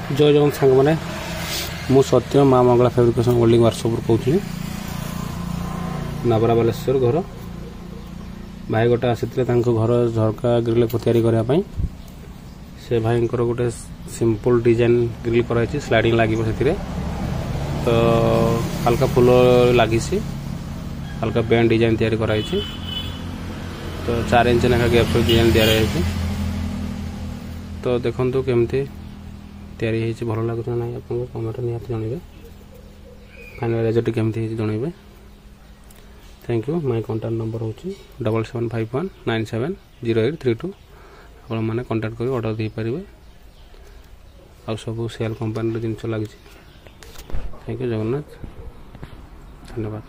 जय जगन सांग मैंने मु सत्य माँ मंगला फैब्रिकेशन होल्डिंग वर्कशॉप कहूँ नाबरा बालेश्वर घर भाई गोटे आसी घर झरका ग्रिल को तैयारी करने से भाई गोटे सिंपल डिजाइन ग्रिल कराई स्लाइडिंग लगे से तो हल्का फुल लगी हल्का बेंड डिजाइन तैयारी कराई तो 4 इंच नाखा गैप डिजाइन दिया तो देखो केमती तैयारी होती भल लगुच ना आप कमेंट निहाती जनइबे फाइनल रिजल्ट केमती जनइबे। Thank you. My contact number हूँ 7751970832 आप मैंने कांटेक्ट कर ऑर्डर दे पारे आ सब सेल कंपनी जिन लगी। थैंक यू जगन्नाथ धन्यवाद।